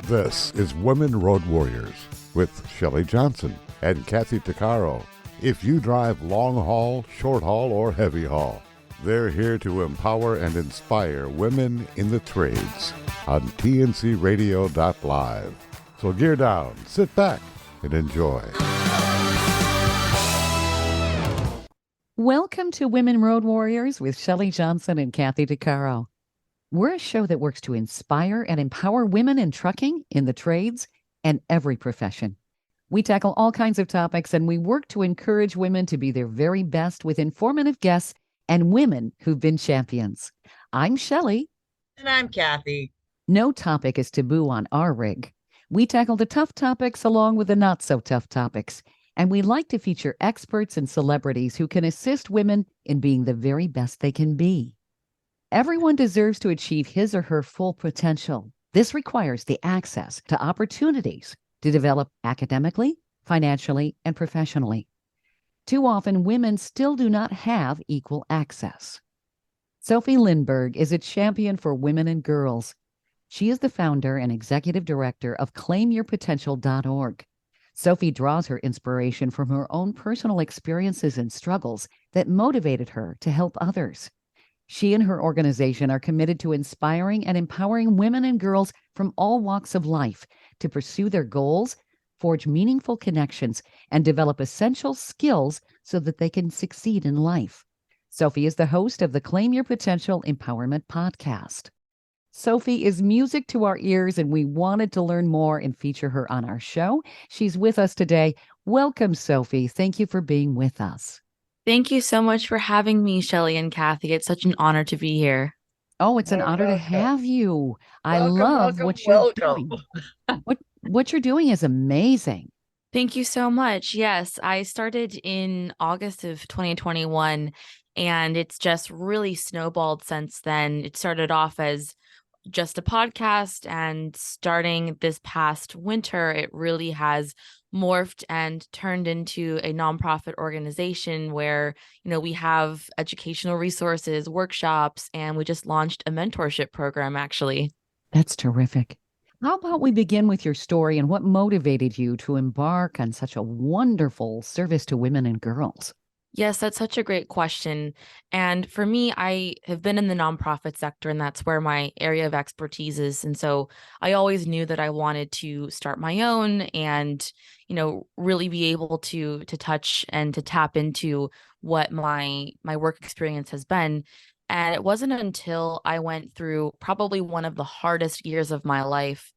This is Women Road Warriors with Shelley Johnson and Kathy Tuccaro. If you drive long haul, short haul, or heavy haul, they're here to empower and inspire women in the trades on tncradio.live. So gear down, sit back, and enjoy. Welcome to Women Road Warriors with Shelley Johnson and Kathy Tuccaro. We're a show that works to inspire and empower women in trucking, in the trades, and every profession. We tackle all kinds of topics, and we work to encourage women to be their very best with informative guests and women who've been champions. I'm Shelley. And I'm Kathy. No topic is taboo on our rig. We tackle the tough topics along with the not-so-tough topics, and we like to feature experts and celebrities who can assist women in being the very best they can be. Everyone deserves to achieve his or her full potential. This requires the access to opportunities to develop academically, financially, and professionally. Too often, women still do not have equal access. Sophie Lindberg is a champion for women and girls. She is the founder and executive director of ClaimYourPotential.org. Sophie draws her inspiration from her own personal experiences and struggles that motivated her to help others. She and her organization are committed to inspiring and empowering women and girls from all walks of life to pursue their goals, forge meaningful connections, and develop essential skills so that they can succeed in life. Sophie is the host of the Claim Your Potential Empowerment podcast. Sophie is music to our ears, and we wanted to learn more and feature her on our show. She's with us today. Welcome, Sophie. Thank you for being with us. Thank you so much for having me, Shelley and Kathy. It's such an honor to be here. Oh, it's an honor to have you. I love what you're doing. What you're doing is amazing. Thank you so much. Yes, I started in August of 2021, and it's just really snowballed since then. It started off as just a podcast, and starting this past winter, it really has morphed and turned into a nonprofit organization where, we have educational resources, workshops, and we just launched a mentorship program, actually. That's terrific. How about we begin with your story and what motivated you to embark on such a wonderful service to women and girls? Yes, that's such a great question. And for me, I have been in the nonprofit sector, and that's where my area of expertise is. And so I always knew that I wanted to start my own and, really be able to touch and to tap into what my work experience has been. And it wasn't until I went through probably one of the hardest years of my life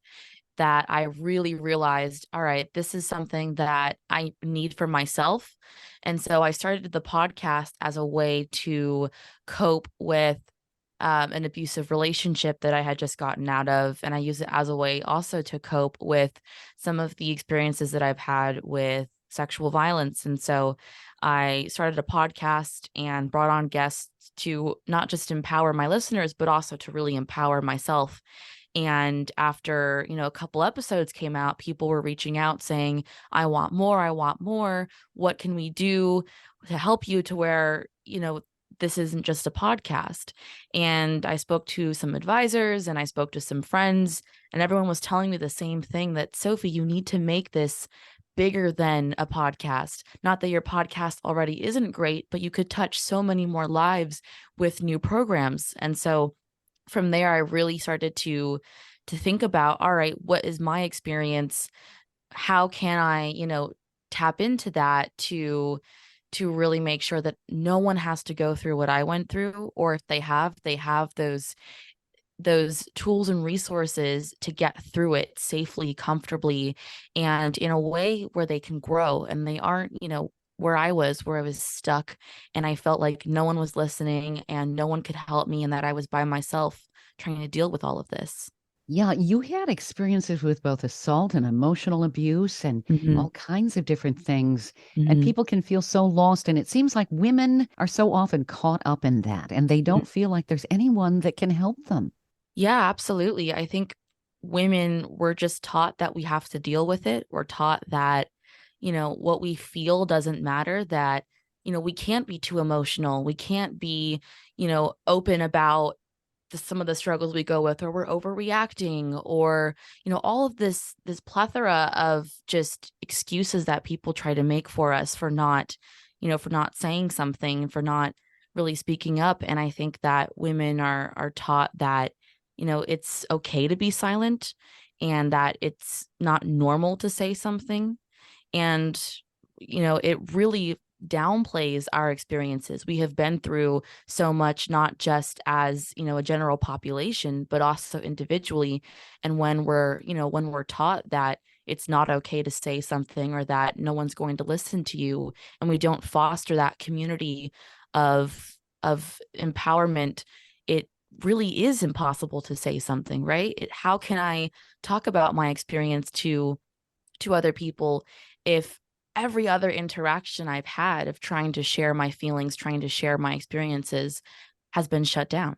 that I really realized, all right, this is something that I need for myself. And so I started the podcast as a way to cope with an abusive relationship that I had just gotten out of. And I use it as a way also to cope with some of the experiences that I've had with sexual violence. And so I started a podcast and brought on guests to not just empower my listeners, but also to really empower myself. And after, a couple episodes came out, people were reaching out saying, I want more. I want more. What can we do to help you to where, this isn't just a podcast? And I spoke to some advisors and I spoke to some friends, and everyone was telling me the same thing, that Sophie, you need to make this bigger than a podcast. Not that your podcast already isn't great, but you could touch so many more lives with new programs. And so from there, I really started to think about, all right, what is my experience? How can I, tap into that to really make sure that no one has to go through what I went through, or if they have those tools and resources to get through it safely, comfortably, and in a way where they can grow and they aren't, where I was stuck and I felt like no one was listening and no one could help me, and that I was by myself trying to deal with all of this. Yeah, you had experiences with both assault and emotional abuse and all kinds of different things. And people can feel so lost. And it seems like women are so often caught up in that, and they don't feel like there's anyone that can help them. Yeah, absolutely. I think women were just taught that we have to deal with it. We're taught that, what we feel doesn't matter, that, we can't be too emotional. We can't be, open about some of the struggles we go with, or we're overreacting, or, all of this plethora of just excuses that people try to make for us for not, for not saying something, for not really speaking up. And I think that women are taught that, it's okay to be silent, and that it's not normal to say something. And, it really downplays our experiences. We have been through so much, not just as, a general population, but also individually. And when we're taught that it's not okay to say something, or that no one's going to listen to you, and we don't foster that community of empowerment, it really is impossible to say something, right? How can I talk about my experience to other people if every other interaction I've had of trying to share my feelings, trying to share my experiences, has been shut down?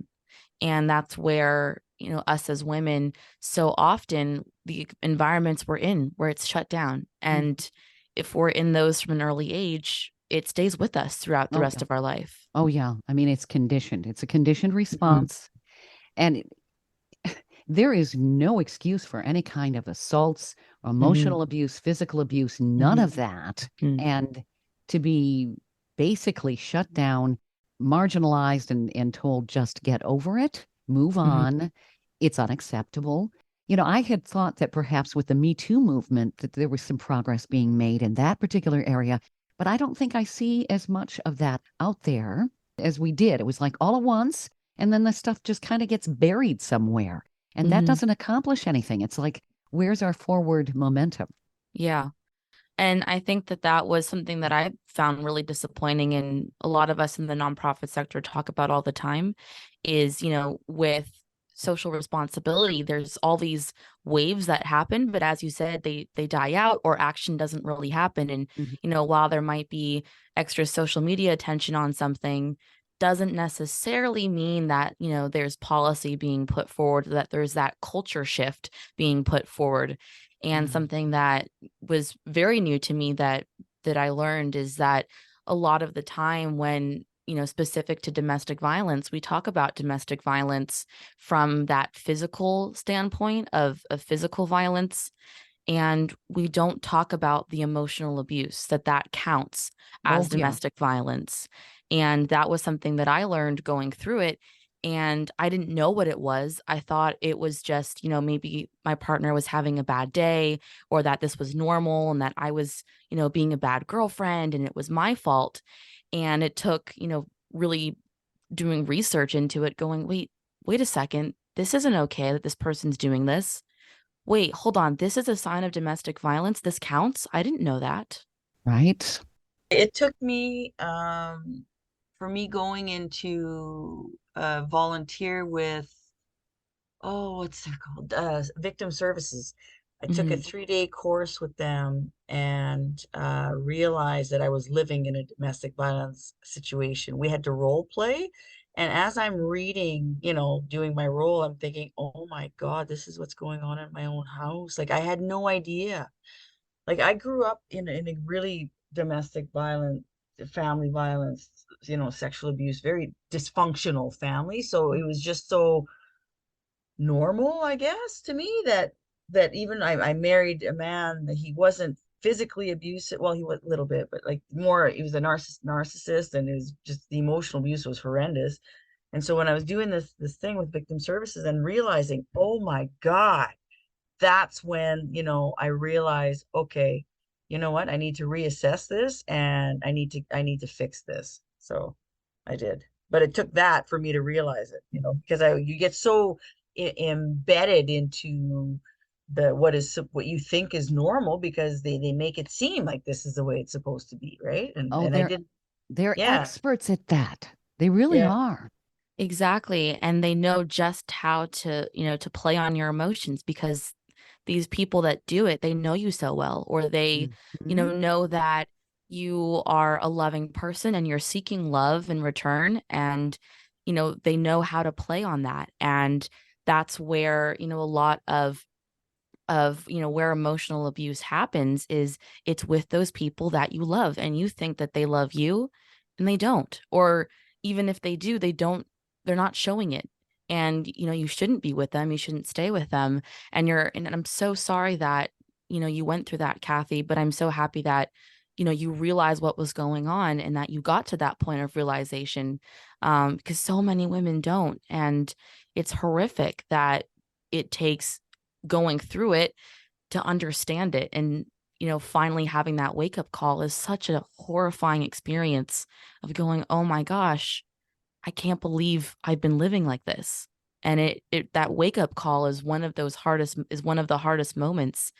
And that's where, us as women, so often the environments we're in where it's shut down. And if we're in those from an early age, it stays with us throughout the Oh, rest yeah. of our life. Oh, yeah. I mean, it's conditioned. It's a conditioned response. And there is no excuse for any kind of assaults, emotional abuse, physical abuse, none of that. Mhm. And to be basically shut down, marginalized, and told just get over it, move on, it's unacceptable. I had thought that perhaps with the Me Too movement that there was some progress being made in that particular area, but I don't think I see as much of that out there as we did. It was like all at once, and then the stuff just kind of gets buried somewhere. And that Mhm. doesn't accomplish anything. It's like, where's our forward momentum? Yeah. And I think that was something that I found really disappointing, and a lot of us in the nonprofit sector talk about all the time, is, with social responsibility, there's all these waves that happen, but as you said, they die out, or action doesn't really happen. And, Mhm. while there might be extra social media attention on something, doesn't necessarily mean that, there's policy being put forward, that there's that culture shift being put forward. And Yeah. something that was very new to me that I learned is that a lot of the time when, specific to domestic violence, we talk about domestic violence from that physical standpoint of physical violence, and we don't talk about the emotional abuse that counts Oh, as yeah. domestic violence. And that was something that I learned going through it. And I didn't know what it was. I thought it was just, maybe my partner was having a bad day, or that this was normal, and that I was, being a bad girlfriend and it was my fault. And it took, really doing research into it, going, wait a second, this isn't okay that this person's doing this. Wait, hold on. This is a sign of domestic violence. This counts? I didn't know that. Right. It took me, for me going into volunteer with, oh, what's that called? Victim services. I took a Mhm. 3-day course with them and realized that I was living in a domestic violence situation. We had to role play. And as I'm reading, doing my role, I'm thinking, oh my God, this is what's going on in my own house. Like I had no idea. Like I grew up in a really domestic violent family violence, sexual abuse, very dysfunctional family. So it was just so normal, I guess, to me that even I married a man that he wasn't physically abusive. Well, he was a little bit, but like more, he was a narcissist, and it was just the emotional abuse was horrendous. And so when I was doing this thing with victim services and realizing, oh my God, that's when, I realized, okay, you know what? I need to reassess this, and I need to fix this. So I did. But it took that for me to realize it, because you get so embedded into what you think is normal, because they make it seem like this is the way it's supposed to be, right? And Oh, and I did, they're yeah, experts at that. They really yeah. are. Exactly. And they know just how to, to play on your emotions, because these people that do it, they know you so well, or they, Mhm. know that you are a loving person and you're seeking love in return. And, they know how to play on that. And that's where, a lot of where emotional abuse happens is it's with those people that you love, and you think that they love you, and they don't. Or even if they do, they're not showing it. and, you shouldn't be with them. You shouldn't stay with them. And I'm so sorry that, you went through that, Kathy, but I'm so happy that, you realized what was going on and that you got to that point of realization, because so many women don't. And it's horrific that it takes going through it to understand it. And, finally having that wake up call is such a horrifying experience of going, oh my gosh, I can't believe I've been living like this. And that wake up call is one of the hardest moments.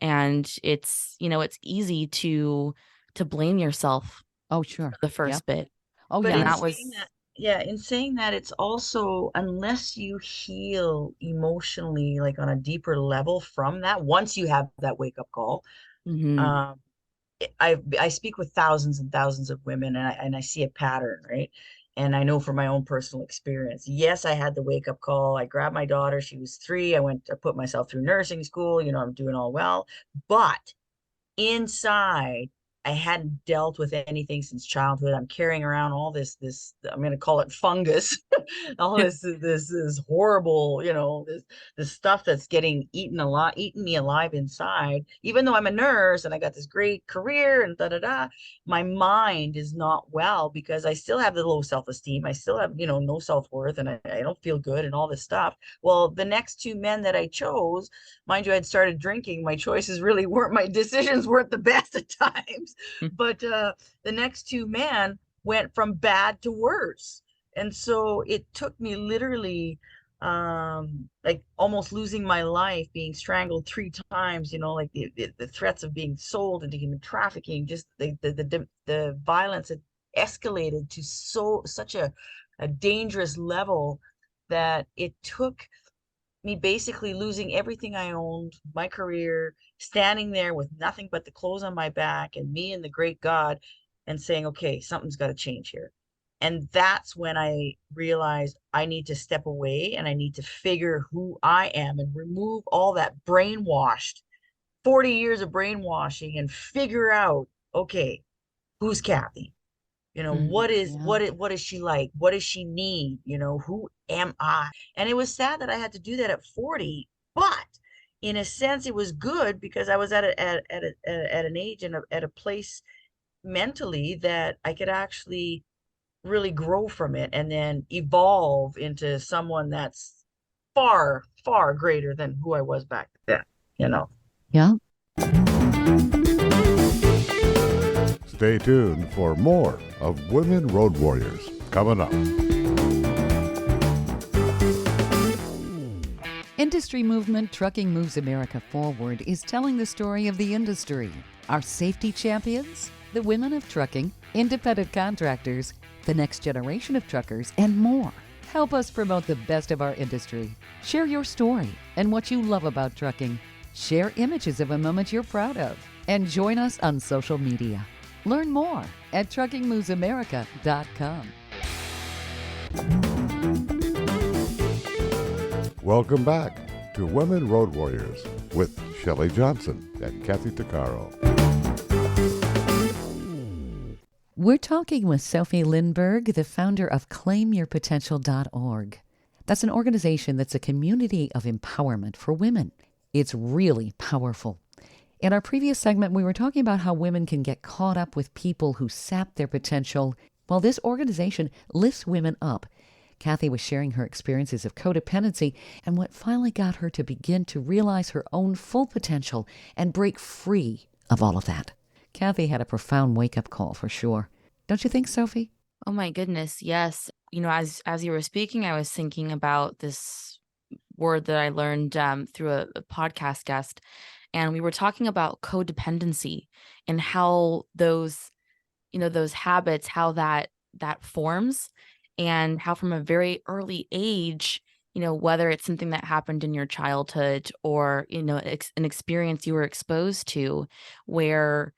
And it's easy to blame yourself Oh, for sure. the Yeah. first bit. Oh, But yeah. And in that saying was, that, yeah, in saying that, it's also, unless you heal emotionally, like on a deeper level from that, once you have that wake up call, mhm. um, I speak with thousands and thousands of women, and I see a pattern, right? And I know from my own personal experience. Yes, I had the wake up call. I grabbed my daughter. She was 3. I put myself through nursing school. I'm doing all well. But inside, I hadn't dealt with anything since childhood. I'm carrying around all this I'm going to call it fungus, all this horrible, this stuff that's eating me alive inside. Even though I'm a nurse and I got this great career and da da da, my mind is not well because I still have the low self-esteem. I still have, no self-worth, and I don't feel good and all this stuff. Well, the next 2 men that I chose, mind you, I'd started drinking. My choices really weren't, my decisions weren't the best at times. But the next 2 men went from bad to worse. And so it took me literally like almost losing my life, being strangled 3 times, like the threats of being sold into human trafficking, just the violence had escalated to such a dangerous level that it took me basically losing everything I owned, my career, standing there with nothing but the clothes on my back and me and the great God, and saying, okay, something's got to change here. And that's when I realized I need to step away and I need to figure who I am and remove all that brainwashed 40 years of brainwashing and figure out, okay, who's Kathy? What is Yeah. what is she like? What does she need? Who am I? And it was sad that I had to do that at 40, but in a sense it was good because I was at an age and at a place mentally that I could actually really grow from it and then evolve into someone that's far, far greater than who I was back then, you know. Yeah. Stay tuned for more of Women Road Warriors coming up. Industry movement Trucking Moves America Forward is telling the story of the industry. Our safety champions, the women of trucking, independent contractors, the next generation of truckers, and more. Help us promote the best of our industry. Share your story and what you love about trucking. Share images of a moment you're proud of. And join us on social media. Learn more at truckingmovesamerica.com. Welcome back to Women Road Warriors with Shelley Johnson and Kathy Tuccaro. We're talking with Sophie Lindberg, the founder of ClaimYourPotential.org. That's an organization that's a community of empowerment for women. It's really powerful. In our previous segment, we were talking about how women can get caught up with people who sap their potential. Well, this organization lifts women up. Kathy was sharing her experiences of codependency and what finally got her to begin to realize her own full potential and break free of all of that. Kathy had a profound wake-up call for sure. Don't you think, Sophie? Oh my goodness, yes. As you were speaking, I was thinking about this word that I learned through a podcast guest, and we were talking about codependency and how those habits, how that forms, and how from a very early age, whether it's something that happened in your childhood or an experience you were exposed to, where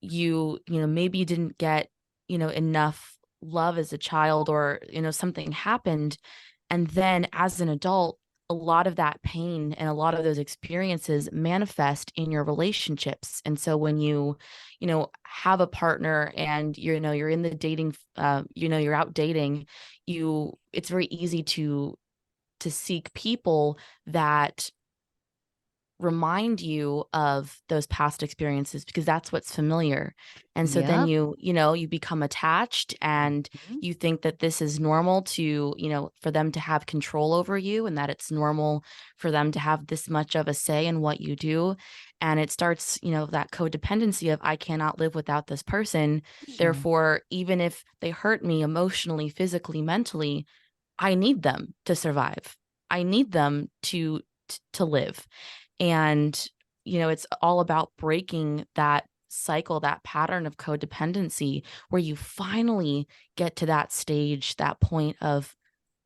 maybe you didn't get enough love as a child, or something happened, and then as an adult, a lot of that pain and a lot of those experiences manifest in your relationships. And so when you have a partner and you're in the dating, you're out dating, it's very easy to to seek people that remind you of those past experiences, because that's what's familiar. And so then Yep. you become attached, and Mhm. you think that this is normal to, for them to have control over you, and that it's normal for them to have this much of a say in what you do. And it starts, that codependency of, I cannot live without this person. Sure. Therefore, even if they hurt me emotionally, physically, mentally, I need them to survive. I need them to live. And, it's all about breaking that cycle, that pattern of codependency, where you finally get to that stage, that point of,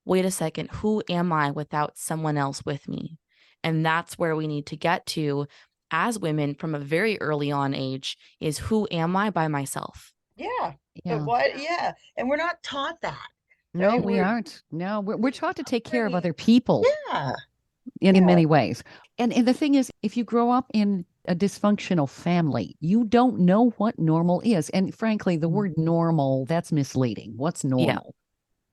wait a second, who am I without someone else with me? And that's where we need to get to as women from a very early on age, is, who am I by myself? Yeah. But Yeah. what? Yeah. And we're not taught that, No, right? we aren't. No, we're taught to take care of Upbringing. other people Yeah. in Yeah. many ways. And the thing is, if you grow up in a dysfunctional family, you don't know what normal is. And frankly, the word normal, that's misleading. What's Yeah. normal?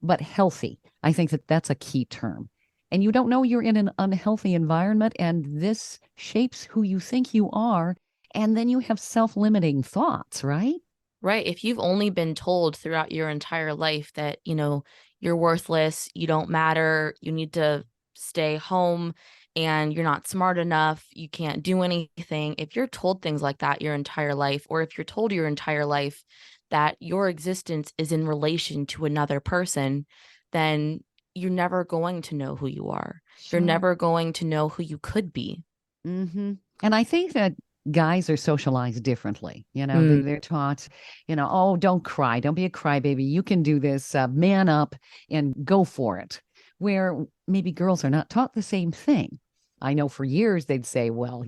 But healthy, I think that that's a key term. And you don't know you're in an unhealthy environment, and this shapes who you think you are. And then you have self-limiting thoughts, right? Right. If you've only been told throughout your entire life that, you're worthless, you don't matter, you need to stay home, and you're not smart enough, you can't do anything. If you're told things like that your entire life, or if you're told your entire life that your existence is in relation to another person, then you're never going to know who you are. You're Sure. never going to know who you could be. Mm-hmm. And I think that guys are socialized differently. Mm. They're taught, oh, don't cry. Don't be a crybaby. You can do this. Man up and go for it. Where maybe girls are not taught the same thing. I know for years they'd say, well,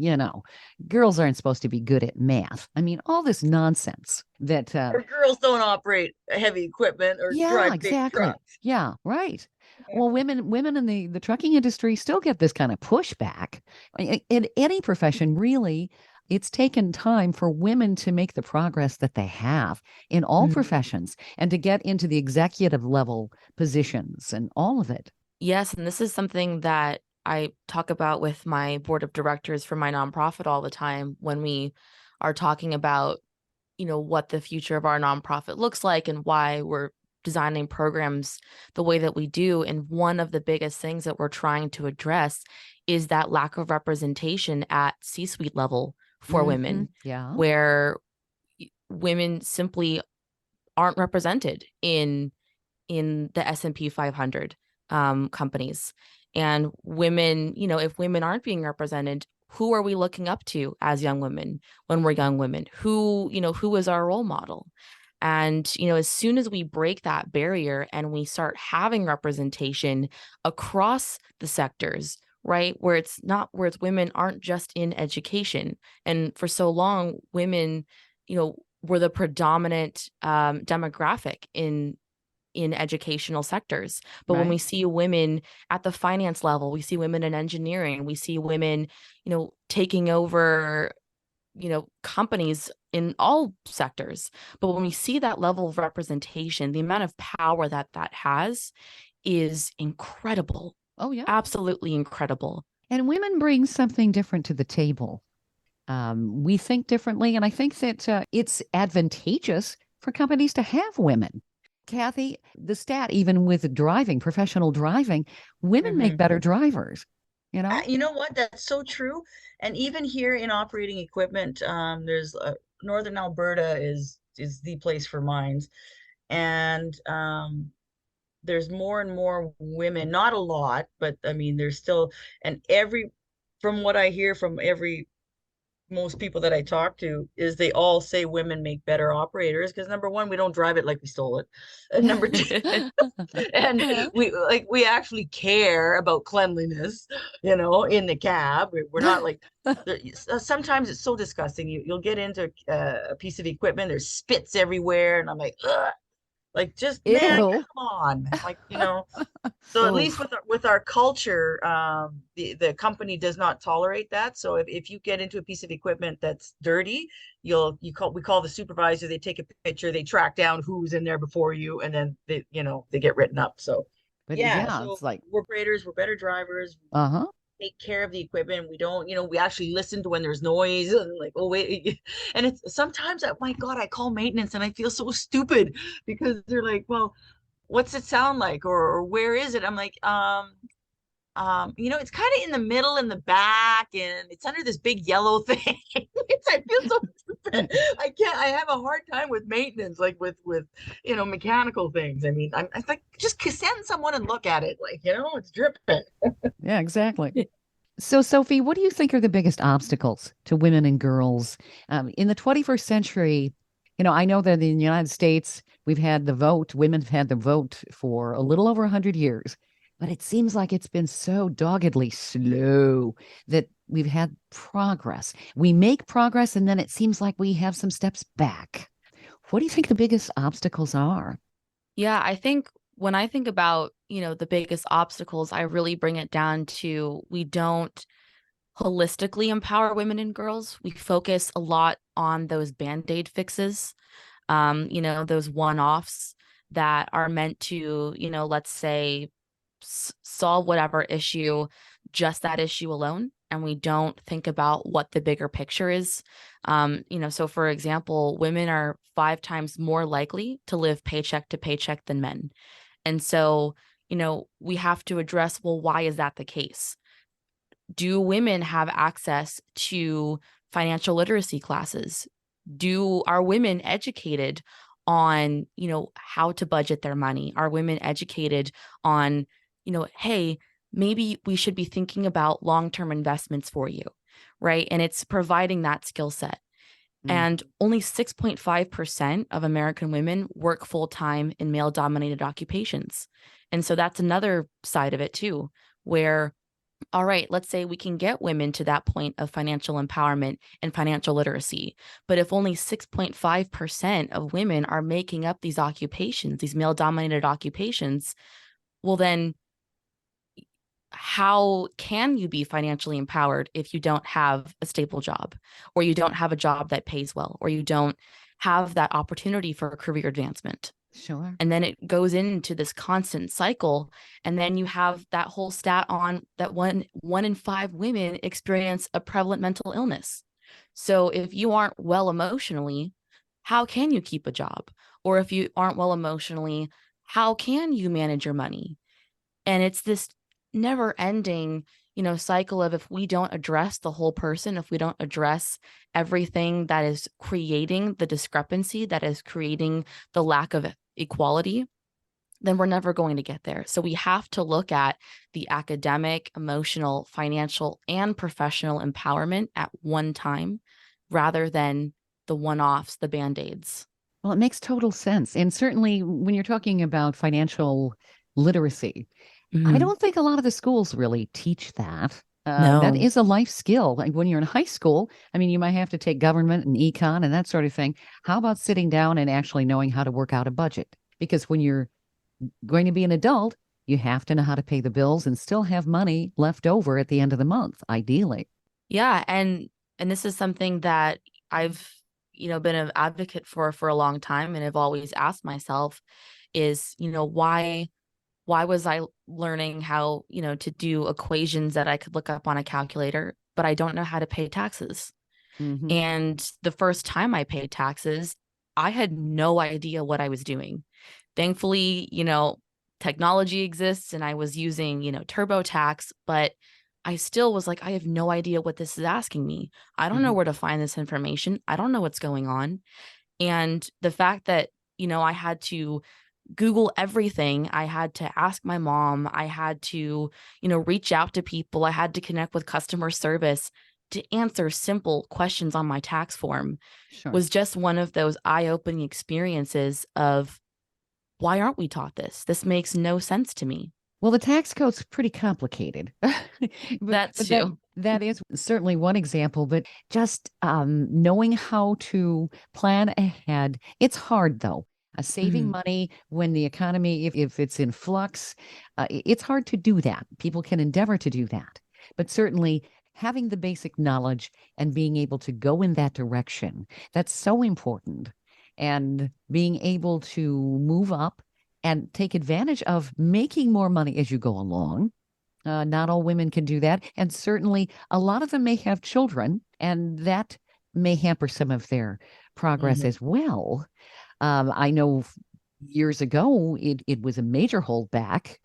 girls aren't supposed to be good at math. I mean, all this nonsense that, Or girls don't operate heavy equipment or yeah, drive big exactly. trucks. Yeah, right. Well, women in the trucking industry still get this kind of pushback. In any profession, really, it's taken time for women to make the progress that they have in all Mm. professions, and to get into the executive level positions and all of it. Yes, and this is something that I talk about with my board of directors for my nonprofit all the time, when we are talking about, what the future of our nonprofit looks like, and why we're designing programs the way that we do. And one of the biggest things that we're trying to address is that lack of representation at C-suite level for women, Yeah. where women simply aren't represented in the S&P 500 companies. And women, if women aren't being represented, who are we looking up to as young women when we're young women? Who is our role model? And, as soon as we break that barrier and we start having representation across the sectors, right, where it's women aren't just in education. And for so long, women, were the predominant demographic in educational sectors. But when we Right. see women at the finance level, we see women in engineering, we see women, taking over, companies in all sectors. But when we see that level of representation, the amount of power that that has is incredible. Oh, yeah. Absolutely incredible. And women bring something different to the table. We think differently, and I think that it's advantageous for companies to have women. Kathy, the stat, even with driving, professional driving, women make better drivers, you know? You know what? That's so true. And even here in operating equipment, there's Northern Alberta is the place for mines, and there's more and more women. Not a lot, but I mean, there's still, and from what I hear from most people that I talk to, is they all say women make better operators because number one, we don't drive it like we stole it, and number two, and we actually care about cleanliness, in the cab. We're not like, sometimes it's so disgusting. You'll get into a piece of equipment, there's spits everywhere, and I'm like, ugh. Like, just, man, Ew. come on, like, so at least Oof. with our culture, the company does not tolerate that. So if you get into a piece of equipment that's dirty, we call the supervisor, they take a picture, they track down who's in there before you, and then they get written up. So But Yeah, yeah, so it's like, we're graders, we're better drivers, uh-huh. take care of the equipment. We don't, we actually listen to when there's noise and like, oh wait. And it's sometimes, my God, I call maintenance and I feel so stupid because they're like, well, what's it sound like? Or where is it? I'm like, it's kind of in the middle in the back and it's under this big yellow thing. I feel so stupid. I have a hard time with maintenance, like with mechanical things. I mean, I think just send someone and look at it, like, it's dripping. Yeah, exactly. So, Sophie, what do you think are the biggest obstacles to women and girls in the 21st century? I know that in the United States, we've had the vote, women have had the vote for a little over 100 years, but it seems like it's been so doggedly slow that we've had progress. We make progress, and then it seems like we have some steps back. What do you think the biggest obstacles are? Yeah, I think when I think about, the biggest obstacles, I really bring it down to we don't holistically empower women and girls. We focus a lot on those band-aid fixes, those one-offs that are meant to, let's say solve whatever issue, just that issue alone. And we don't think about what the bigger picture is. So for example, women are 5 times more likely to live paycheck to paycheck than men. And so, we have to address, well, why is that the case? Do women have access to financial literacy classes? Are women educated on, how to budget their money? Are women educated on, hey, maybe we should be thinking about long-term investments for you, right? And it's providing that skill set. And only 6.5% of American women work full-time in male-dominated occupations. And so that's another side of it too, where, all right, let's say we can get women to that point of financial empowerment and financial literacy. But if only 6.5% of women are making up these occupations, these male-dominated occupations, well, then how can you be financially empowered if you don't have a stable job, or you don't have a job that pays well, or you don't have that opportunity for a career advancement? Sure. And then it goes into this constant cycle. And then you have that whole stat on that one in 5 women experience a prevalent mental illness. So if you aren't well emotionally, how can you keep a job? Or if you aren't well emotionally, how can you manage your money? And it's this never ending, cycle of, if we don't address the whole person, if we don't address everything that is creating the discrepancy, that is creating the lack of equality, then we're never going to get there. So we have to look at the academic, emotional, financial, and professional empowerment at one time, rather than the one-offs, the band-aids. Well, it makes total sense. And certainly when you're talking about financial literacy, I don't think a lot of the schools really teach that. That No. is a life skill. Like when you're in high school, I mean, you might have to take government and econ and that sort of thing. How about sitting down and actually knowing how to work out a budget? Because when you're going to be an adult, you have to know how to pay the bills and still have money left over at the end of the month, ideally. Yeah, and this is something that I've, been an advocate for a long time, and I've always asked myself is, why was I learning how, to do equations that I could look up on a calculator, but I don't know how to pay taxes? Mm-hmm. And the first time I paid taxes, I had no idea what I was doing. Thankfully, technology exists and I was using, TurboTax, but I still was like, I have no idea what this is asking me. I don't know Mm-hmm. where to find this information. I don't know what's going on. And the fact that, I had to Google everything. I had to ask my mom. I had to, reach out to people. I had to connect with customer service to answer simple questions on my tax form. Sure. Was just one of those eye-opening experiences of, why aren't we taught this? This makes no sense to me. Well, the tax code's pretty complicated. That But too. that is certainly one example, but just knowing how to plan ahead. It's hard though. Saving Mhm. money when the economy, if it's in flux, it's hard to do that. People can endeavor to do that, but certainly having the basic knowledge and being able to go in that direction, that's so important. And being able to move up and take advantage of making more money as you go along. Not all women can do that. And certainly a lot of them may have children, and that may hamper some of their progress as well. I know years ago, it was a major holdback.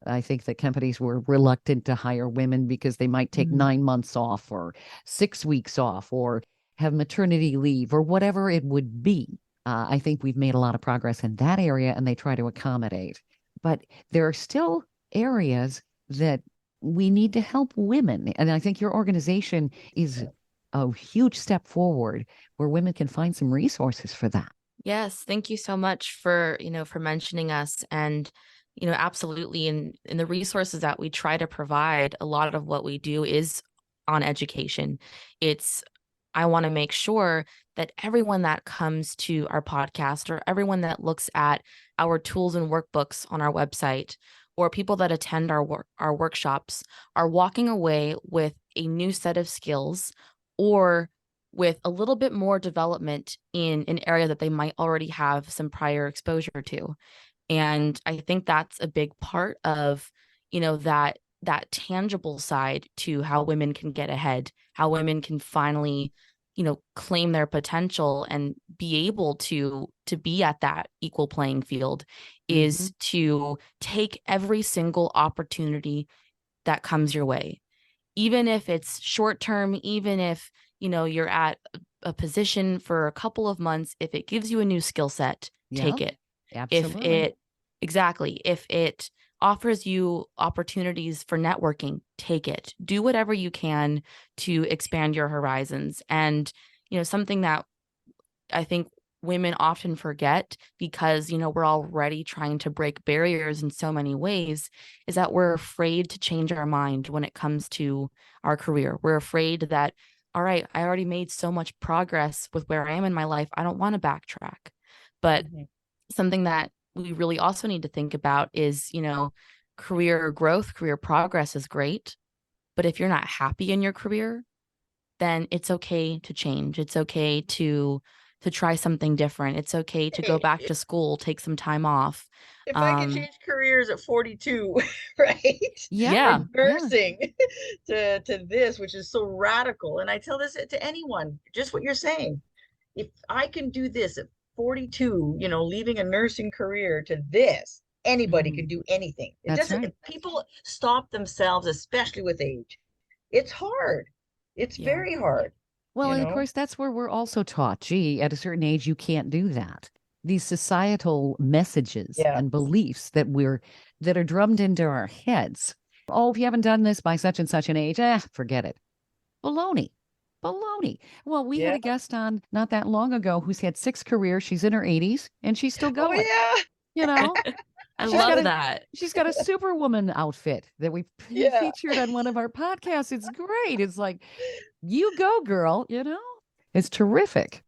I think that companies were reluctant to hire women because they might take 9 months off or 6 weeks off or have maternity leave or whatever it would be. I think we've made a lot of progress in that area, and they try to accommodate. But there are still areas that we need to help women. And I think your organization is a huge step forward where women can find some resources for that. Yes, thank you so much for, for mentioning us. And, absolutely in the resources that we try to provide, a lot of what we do is on education. I want to make sure that everyone that comes to our podcast or everyone that looks at our tools and workbooks on our website or people that attend our workshops are walking away with a new set of skills or with a little bit more development in an area that they might already have some prior exposure to. And I think that's a big part of, that tangible side to how women can get ahead, how women can finally, claim their potential and be able to be at that equal playing field is to take every single opportunity that comes your way. Even if it's short term, even if, you're at a position for a couple of months, if it gives you a new skill set, take it. Absolutely. If it offers you opportunities for networking, take it. Do whatever you can to expand your horizons. And, something that I think women often forget because, we're already trying to break barriers in so many ways is that we're afraid to change our mind when it comes to our career. We're afraid that, all right, I already made so much progress with where I am in my life. I don't want to backtrack. But something that we really also need to think about is, career growth, career progress is great. But if you're not happy in your career, then it's okay to change. It's okay to try something different. It's okay to go back to school, take some time off. If I could change careers at 42, right? Yeah. From nursing to this, which is so radical. And I tell this to anyone, just what you're saying. If I can do this at 42, leaving a nursing career to this, anybody can do anything. It That's doesn't, right. People stop themselves, especially with age. It's hard. It's very hard. Well, and of course, that's where we're also taught, gee, at a certain age, you can't do that. These societal messages and beliefs that are drummed into our heads. Oh, if you haven't done this by such and such an age, forget it. Baloney. Well, we had a guest on not that long ago who's had 6 careers. She's in her 80s and she's still going. Oh, yeah. I love that. She's got a Superwoman outfit that we featured on one of our podcasts. It's great. It's like, you go, girl, It's terrific.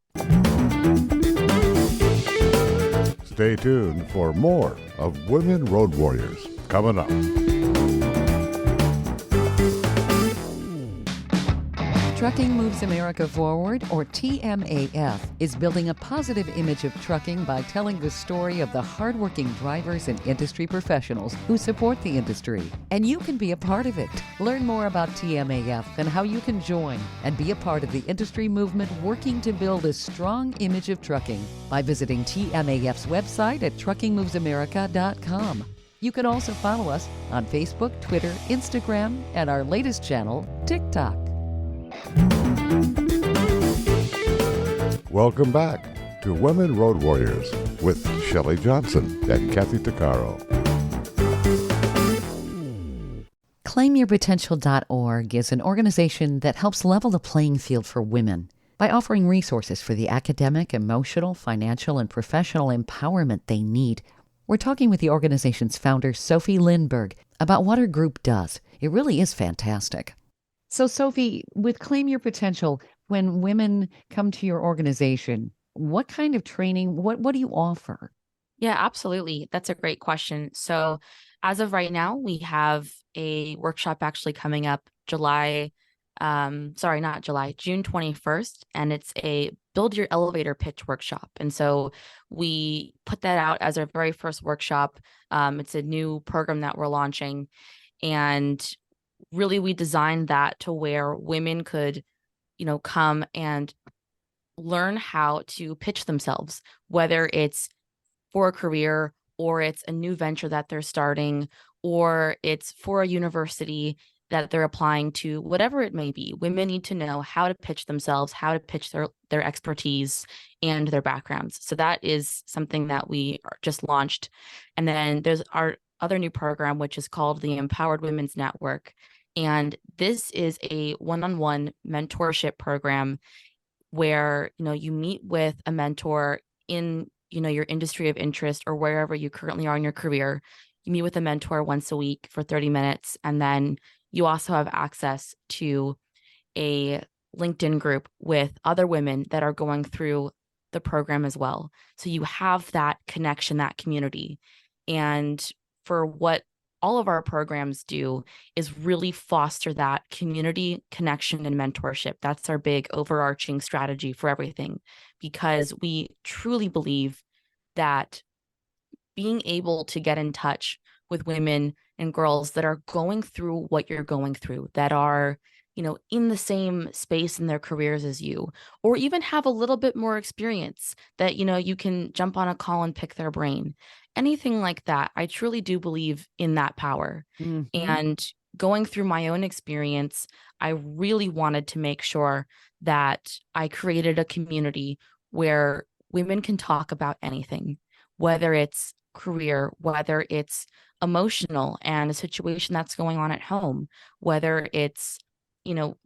Stay tuned for more of Women Road Warriors coming up. Trucking Moves America Forward, or TMAF, is building a positive image of trucking by telling the story of the hardworking drivers and industry professionals who support the industry. And you can be a part of it. Learn more about TMAF and how you can join and be a part of the industry movement working to build a strong image of trucking by visiting TMAF's website at truckingmovesamerica.com. You can also follow us on Facebook, Twitter, Instagram, and our latest channel, TikTok. Welcome back to Women Road Warriors with Shelley Johnson and Kathy Tuccaro. ClaimYourPotential.org is an organization that helps level the playing field for women by offering resources for the academic, emotional, financial, and professional empowerment they need. We're talking with the organization's founder, Sophie Lindberg, about what her group does. It really is fantastic. So, Sophie, with Claim Your Potential, when women come to your organization, what kind of training, what do you offer? Yeah, absolutely. That's a great question. So as of right now, we have a workshop actually coming up June 21st, and it's a build your elevator pitch workshop. And so we put that out as our very first workshop. It's a new program that we're launching. And really, we designed that to where women could, come and learn how to pitch themselves, whether it's for a career or it's a new venture that they're starting or it's for a university that they're applying to, whatever it may be. Women need to know how to pitch themselves, how to pitch their expertise and their backgrounds. So that is something that we just launched. And then there's our other new program, which is called the Empowered Women's Network. And this is a one-on-one mentorship program where, you meet with a mentor in, your industry of interest or wherever you currently are in your career. You meet with a mentor once a week for 30 minutes. And then you also have access to a LinkedIn group with other women that are going through the program as well. So you have that connection, that community. And for what all of our programs do is really foster that community connection and mentorship. That's our big overarching strategy for everything, because we truly believe that being able to get in touch with women and girls that are going through what you're going through, that are, in the same space in their careers as you, or even have a little bit more experience that, you can jump on a call and pick their brain. Anything like that. I truly do believe in that power. And going through my own experience, I really wanted to make sure that I created a community where women can talk about anything, whether it's career, whether it's emotional and a situation that's going on at home, whether it's,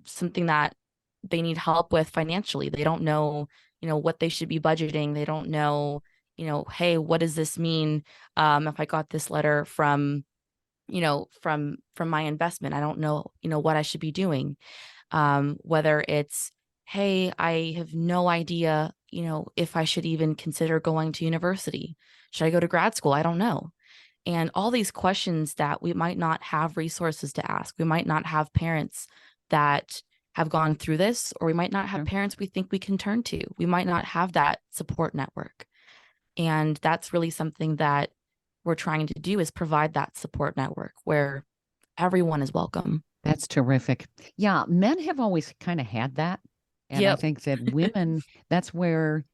something that they need help with financially. They don't know, what they should be budgeting. They don't know, hey, what does this mean? If I got this letter from, from my investment, I don't know, what I should be doing. Whether it's, hey, I have no idea, if I should even consider going to university. Should I go to grad school? I don't know. And all these questions that we might not have resources to ask. We might not have parents that have gone through this, or we might not have parents we think we can turn to. We might not have that support network. And that's really something that we're trying to do, is provide that support network where everyone is welcome. That's terrific. Yeah, men have always kind of had that. And I think that women, that's where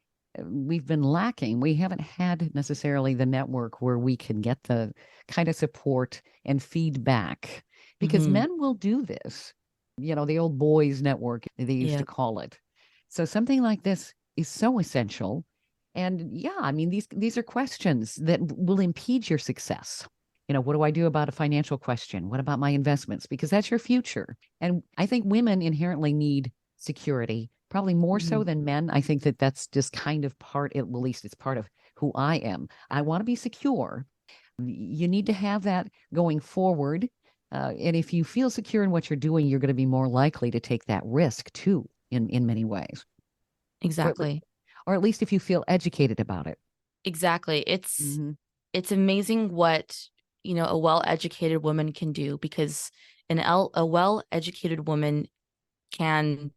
we've been lacking. We haven't had necessarily the network where we can get the kind of support and feedback, because men will do this. The old boys network, they used to call it. So something like this is so essential. And yeah, I mean, these are questions that will impede your success. What do I do about a financial question? What about my investments? Because that's your future. And I think women inherently need security, probably more so than men. I think that that's just kind of at least it's part of who I am. I want to be secure. You need to have that going forward. And if you feel secure in what you're doing, you're going to be more likely to take that risk too, in many ways. Exactly. Or at least if you feel educated about it. Exactly. It's amazing what, a well-educated woman can do, because a well-educated woman can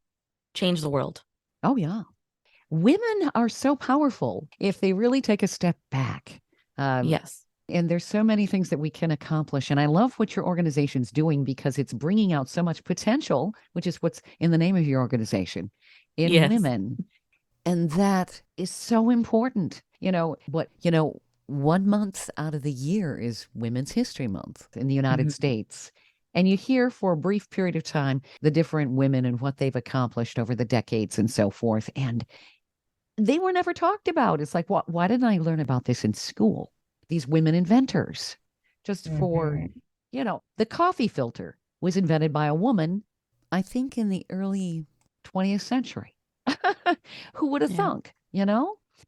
change the world. Oh, yeah. Women are so powerful if they really take a step back. Yes. And there's so many things that we can accomplish. And I love what your organization's doing, because it's bringing out so much potential, which is what's in the name of your organization, in women. And that is so important. 1 month out of the year is Women's History Month in the United States. And you hear for a brief period of time the different women and what they've accomplished over the decades and so forth. And they were never talked about. It's like, why didn't I learn about this in school? These women inventors, just for, the coffee filter was invented by a woman, I think in the early 20th century. Who would have thunk,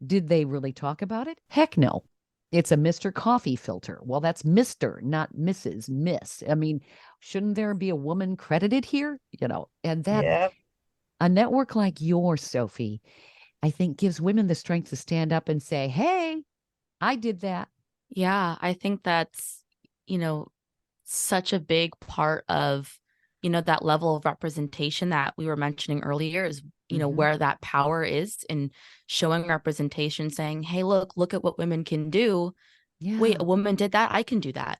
Did they really talk about it? Heck no. It's a Mr. Coffee filter. Well, that's Mr., not Mrs., Miss. I mean, shouldn't there be a woman credited here? And that a network like yours, Sophie, I think gives women the strength to stand up and say, hey, I did that. Yeah, I think that's, such a big part of, that level of representation that we were mentioning earlier, is where that power is, and showing representation, saying, hey, look at what women can do. Yeah. Wait, a woman did that, I can do that.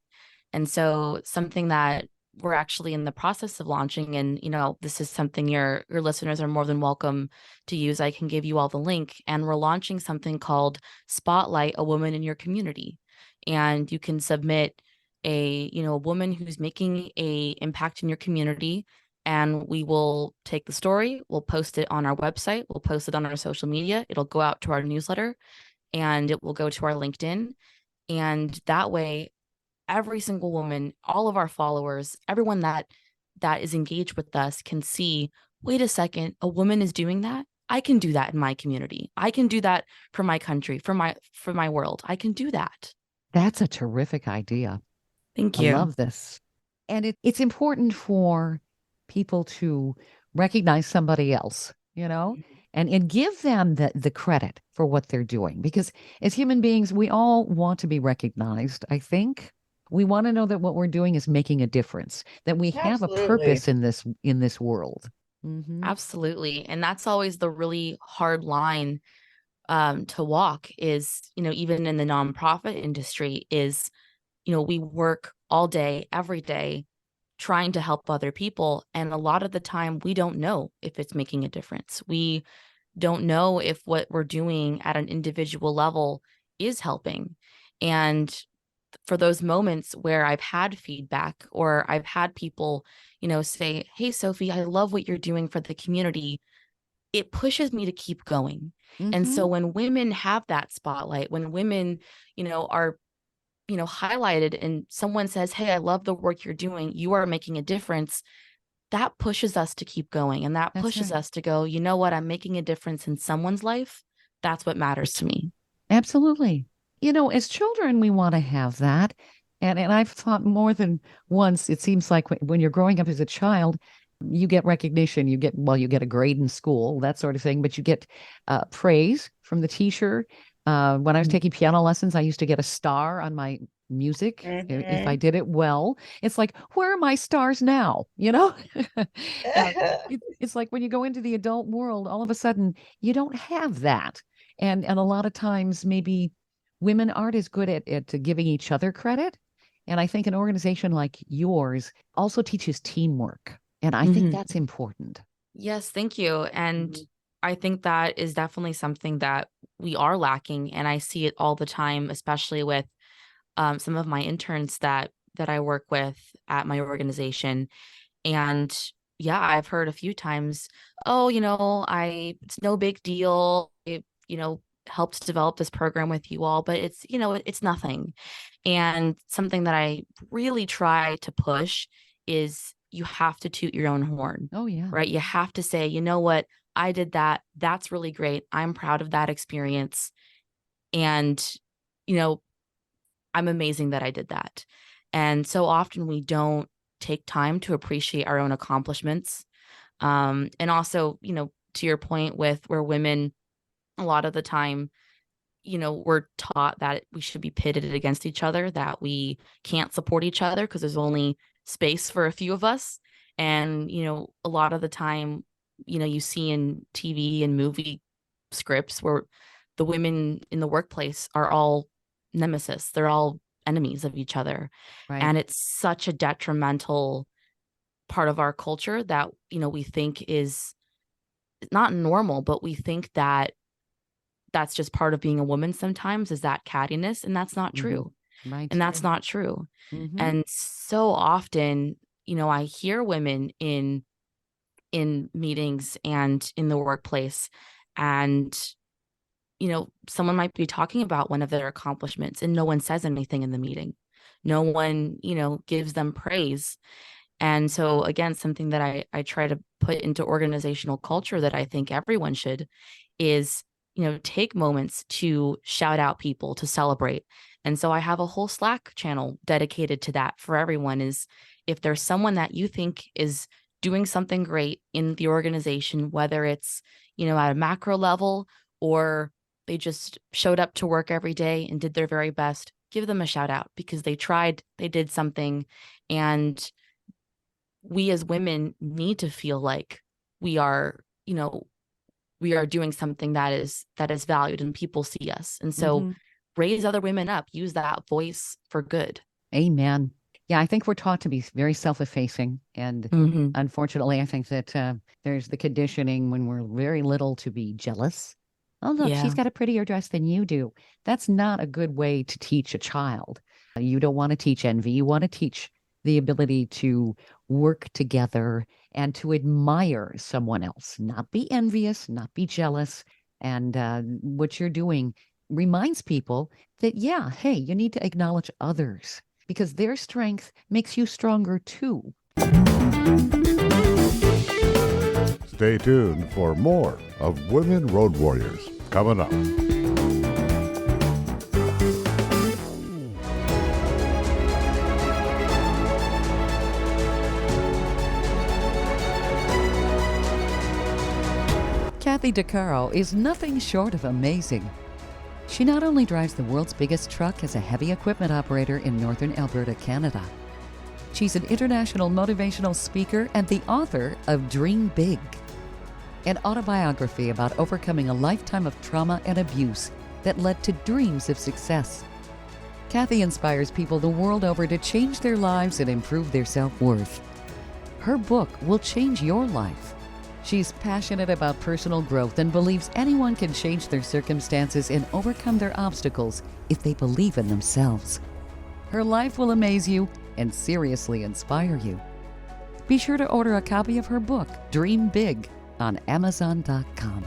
And so something that we're actually in the process of launching, and this is something your listeners are more than welcome to use. I can give you all the link, and we're launching something called Spotlight a Woman in Your Community. And you can submit a woman who's making a impact in your community, and we will take the story, we'll post it on our website, we'll post it on our social media, it'll go out to our newsletter, and it will go to our LinkedIn. And that way, every single woman, all of our followers, everyone that is engaged with us can see, wait a second, a woman is doing that. I can do that in my community. I can do that for my country, for my world. I can do that. That's a terrific idea. Thank I you. love this. And it's important for people to recognize somebody else, and give them the credit for what they're doing. Because as human beings, we all want to be recognized, I think. We want to know that what we're doing is making a difference, that we have a Absolutely. purpose in this world. Absolutely. And that's always the really hard line to walk, is, even in the nonprofit industry, is, we work all day, every day, trying to help other people. And a lot of the time, we don't know if it's making a difference. We don't know if what we're doing at an individual level is helping. And for those moments where I've had feedback, or I've had people, say, hey, Sophie, I love what you're doing for the community, it pushes me to keep going. And so when women have that spotlight, when women, are, highlighted, and someone says, hey, I love the work you're doing, you are making a difference, that pushes us to keep going. And that That's pushes right. us to go, you know what, I'm making a difference in someone's life. That's what matters to me. Absolutely. As children, we want to have that. And I've thought more than once, it seems like when you're growing up as a child, you get recognition, you get a grade in school, that sort of thing, but you get praise from the teacher. When I was taking piano lessons, I used to get a star on my music if I did it well. It's like, where are my stars now? It's like when you go into the adult world, all of a sudden you don't have that. And a lot of times maybe women aren't as good at giving each other credit. And I think an organization like yours also teaches teamwork. And I think that's important. Yes, thank you. And I think that is definitely something that we are lacking. And I see it all the time, especially with some of my interns that I work with at my organization. And yeah, I've heard a few times, oh, it's no big deal. It, helped develop this program with you all, but it's nothing. And something that I really try to push is, you have to toot your own horn. Oh, yeah. Right? You have to say, you know what? I did that. That's really great. I'm proud of that experience. And, I'm amazing that I did that. And so often we don't take time to appreciate our own accomplishments. And also, to your point with where women, a lot of the time, we're taught that we should be pitted against each other, that we can't support each other because there's only space for a few of us. And, a lot of the time, you see in TV and movie scripts where the women in the workplace are all nemesis. They're all enemies of each other. Right. And it's such a detrimental part of our culture that, we think is not normal, but we think that that's just part of being a woman sometimes, is that cattiness. And that's not true. Right. And that's not true. Mhm. And so often, I hear women in meetings and in the workplace, and someone might be talking about one of their accomplishments and no one says anything in the meeting. No one, gives them praise. And so again, something that I try to put into organizational culture that I think everyone should is, take moments to shout out people, to celebrate. And so I have a whole Slack channel dedicated to that for everyone. Is if there's someone that you think is doing something great in the organization, whether it's, at a macro level, or they just showed up to work every day and did their very best, give them a shout out, because they tried, they did something. And we as women need to feel like we are, we are doing something that is valued and people see us. And so raise other women up, use that voice for good. Amen. Yeah, I think we're taught to be very self-effacing. And unfortunately, I think that there's the conditioning when we're very little to be jealous. Oh, look, she's got a prettier dress than you do. That's not a good way to teach a child. You don't want to teach envy. You want to teach the ability to work together and to admire someone else, not be envious, not be jealous. And what you're doing reminds people that, yeah, hey, you need to acknowledge others because their strength makes you stronger too. Stay tuned for more of Women Road Warriors coming up. Kathy DeCaro is nothing short of amazing. She not only drives the world's biggest truck as a heavy equipment operator in northern Alberta, Canada. She's an international motivational speaker and the author of Dream Big, an autobiography about overcoming a lifetime of trauma and abuse that led to dreams of success. Kathy inspires people the world over to change their lives and improve their self-worth. Her book will change your life. She's passionate about personal growth and believes anyone can change their circumstances and overcome their obstacles if they believe in themselves. Her life will amaze you and seriously inspire you. Be sure to order a copy of her book, Dream Big, on Amazon.com.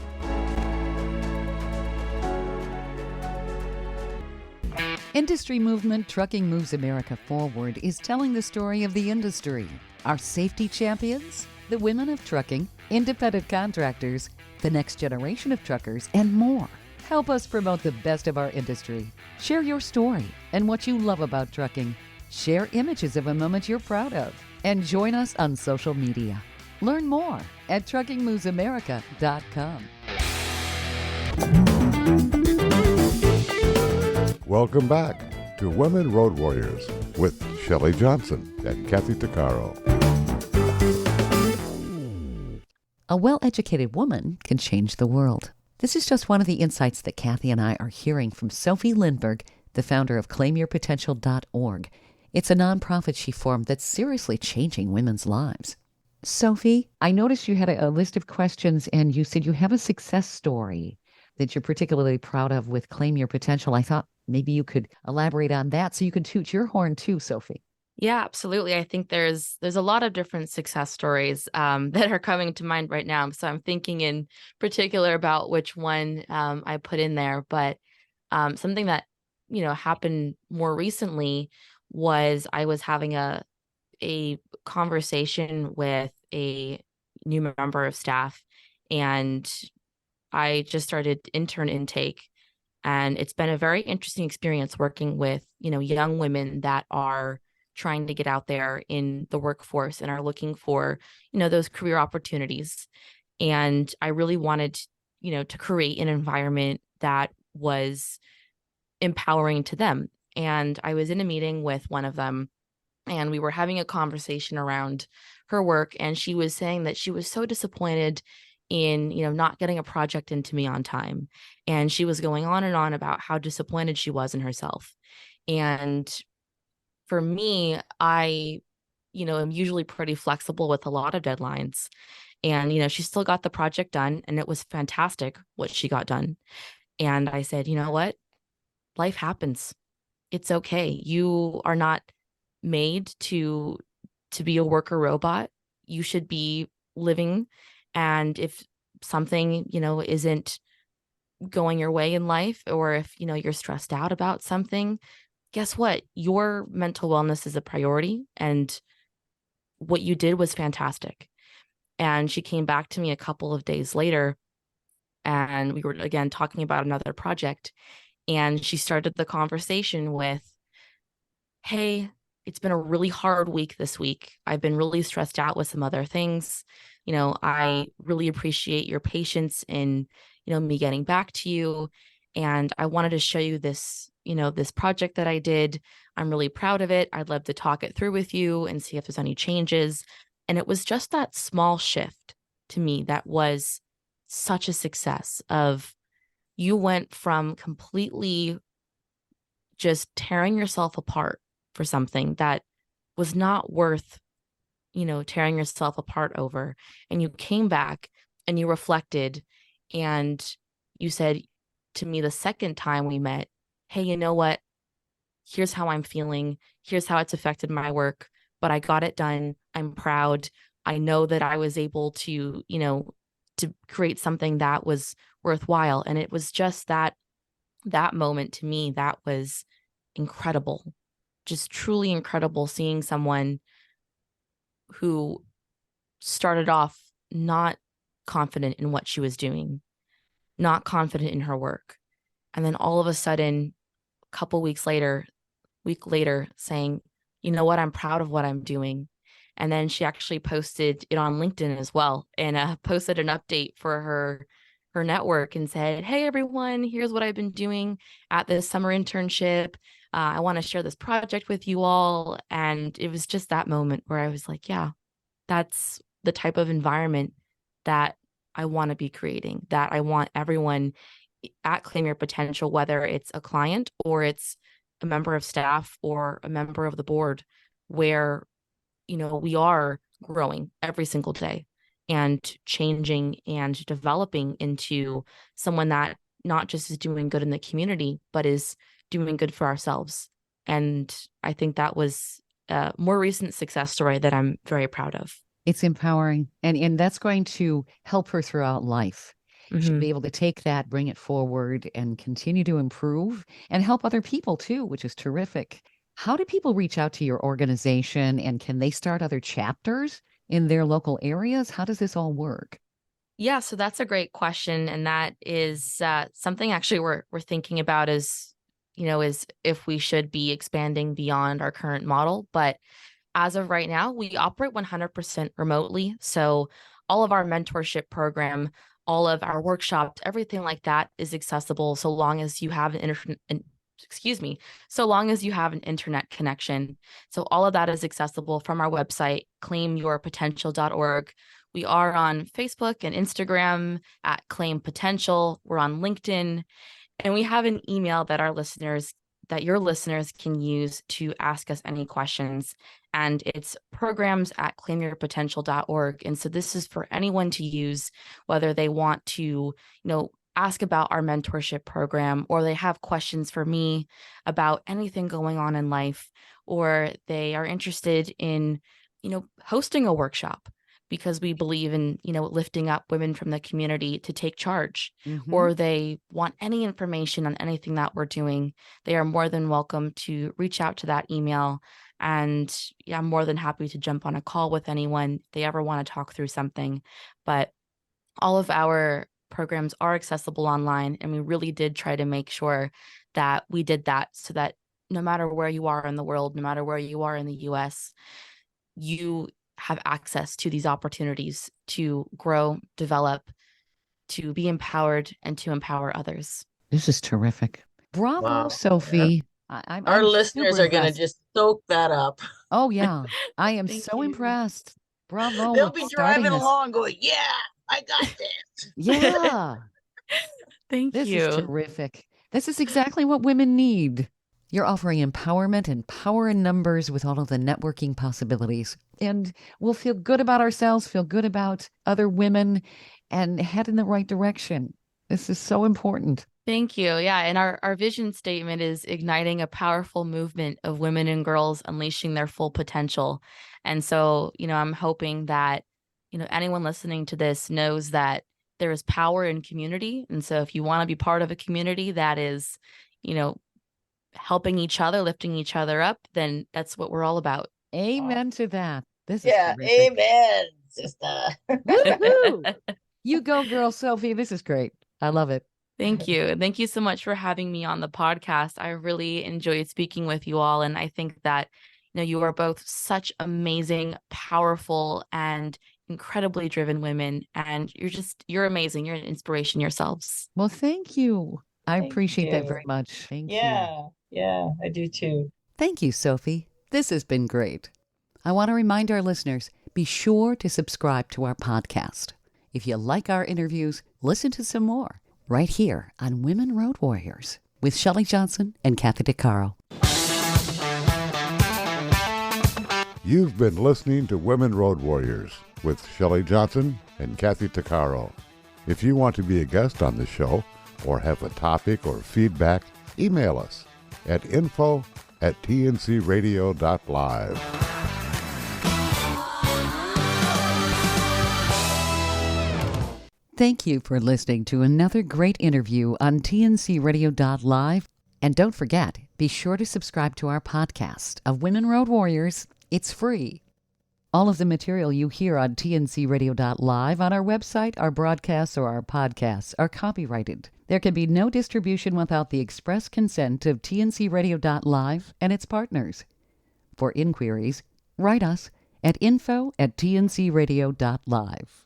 Industry movement Trucking Moves America Forward is telling the story of the industry. Our safety champions, the women of trucking, independent contractors, the next generation of truckers, and more. Help us promote the best of our industry. Share your story and what you love about trucking. Share images of a moment you're proud of. And join us on social media. Learn more at truckingmovesamerica.com. Welcome back to Women Road Warriors with Shelley Johnson and Kathy DeCaro. A well-educated woman can change the world. This is just one of the insights that Kathy and I are hearing from Sophie Lindberg, the founder of ClaimYourPotential.org. It's a nonprofit she formed that's seriously changing women's lives. Sophie, I noticed you had a list of questions and you said you have a success story that you're particularly proud of with Claim Your Potential. I thought maybe you could elaborate on that so you can toot your horn too, Sophie. Yeah, absolutely. I think there's a lot of different success stories that are coming to mind right now. So I'm thinking in particular about which one I put in there. But something that happened more recently was I was having a conversation with a new member of staff, and I just started intern intake. And it's been a very interesting experience working with young women that are trying to get out there in the workforce and are looking for, those career opportunities. And I really wanted, to create an environment that was empowering to them. And I was in a meeting with one of them, and we were having a conversation around her work. And she was saying that she was so disappointed in, not getting a project into me on time. And she was going on and on about how disappointed she was in herself. And for me, I, am usually pretty flexible with a lot of deadlines. And, she still got the project done, and it was fantastic what she got done. And I said, you know what? Life happens. It's okay. You are not made to be a worker robot. You should be living. And if something, isn't going your way in life, or if, you're stressed out about something, guess what? Your mental wellness is a priority, and what you did was fantastic. And she came back to me a couple of days later, and we were again talking about another project. And she started the conversation with, hey, it's been a really hard week this week. I've been really stressed out with some other things. I really appreciate your patience in, me getting back to you. And I wanted to show you this, this project that I did. I'm really proud of it. I'd love to talk it through with you and see if there's any changes. And it was just that small shift to me that was such a success of you went from completely just tearing yourself apart for something that was not worth, tearing yourself apart over. And you came back and you reflected and you said to me the second time we met, hey, you know what? Here's how I'm feeling. Here's how it's affected my work, but I got it done. I'm proud. I know that I was able to, to create something that was worthwhile. And it was just that moment to me, that was incredible, just truly incredible, seeing someone who started off not confident in what she was doing, not confident in her work. And then all of a sudden, a couple week later, saying, you know what, I'm proud of what I'm doing. And then she actually posted it on LinkedIn as well, and posted an update for her network and said, hey, everyone, here's what I've been doing at this summer internship. I want to share this project with you all. And it was just that moment where I was like, yeah, that's the type of environment that I want to be creating, that I want everyone at Claim Your Potential, whether it's a client or it's a member of staff or a member of the board, where, we are growing every single day and changing and developing into someone that not just is doing good in the community, but is doing good for ourselves. And I think that was a more recent success story that I'm very proud of. It's empowering. And that's going to help her throughout life. She'll be Mhm. able to take that, bring it forward, and continue to improve and help other people too, which is terrific. How do people reach out to your organization, and can they start other chapters in their local areas? How does this all work? Yeah, so that's a great question, and that is something actually we're thinking about is if we should be expanding beyond our current model. But as of right now, we operate 100% remotely. So all of our mentorship program, all of our workshops, everything like that is accessible so long as you have so long as you have an internet connection. So all of that is accessible from our website, claimyourpotential.org. We are on Facebook and Instagram at Claim Potential. We're on LinkedIn, and we have an email that your listeners can use to ask us any questions. And it's programs@claimyourpotential.org. And so this is for anyone to use, whether they want to, ask about our mentorship program, or they have questions for me about anything going on in life, or they are interested in, hosting a workshop because we believe in, lifting up women from the community to take charge, Mhm. or they want any information on anything that we're doing, they are more than welcome to reach out to that email. And yeah, I'm more than happy to jump on a call with anyone if they ever want to talk through something. But all of our programs are accessible online, and we really did try to make sure that we did that so that no matter where you are in the world, no matter where you are in the US, you have access to these opportunities to grow, develop, to be empowered, and to empower others. This is terrific. Bravo, Wow. Yeah. Sophie. Our I'm super listeners are going to impressed. just soak that up. Oh, yeah. I am Thank so you. impressed. Bravo They'll with be starting driving this. along going, yeah, I got this. Yeah. Thank This is you. terrific. This is exactly what women need. You're offering empowerment and power in numbers with all of the networking possibilities. And we'll feel good about ourselves, feel good about other women, and head in the right direction. This is so important. Thank you. Yeah. And our vision statement is igniting a powerful movement of women and girls unleashing their full potential. And so, I'm hoping that, anyone listening to this knows that there is power in community. And so if you want to be part of a community that is, you know, helping each other, lifting each other up, then that's what we're all about. Amen to that. This is Yeah, terrific. amen, sister. Woohoo! You go, girl, Sophie. This is great. I love it. Thank you. Thank you so much for having me on the podcast. I really enjoyed speaking with you all. And I think that, you are both such amazing, powerful, and incredibly driven women. And you're amazing. You're an inspiration yourselves. Well, thank you. I Thank appreciate that very you. much. Thank you. Yeah, I do too. Thank you, Sophie. This has been great. I want to remind our listeners, be sure to subscribe to our podcast. If you like our interviews, listen to some more right here on Women Road Warriors with Shelley Johnson and Kathy DeCaro. You've been listening to Women Road Warriors with Shelley Johnson and Kathy Takaro. If you want to be a guest on the show or have a topic or feedback, email us at info@tncradio.live. Thank you for listening to another great interview on tncradio.live. And don't forget, be sure to subscribe to our podcast of Women Road Warriors. It's free. All of the material you hear on tncradio.live on our website, our broadcasts, or our podcasts are copyrighted. There can be no distribution without the express consent of tncradio.live and its partners. For inquiries, write us at info@tncradio.live.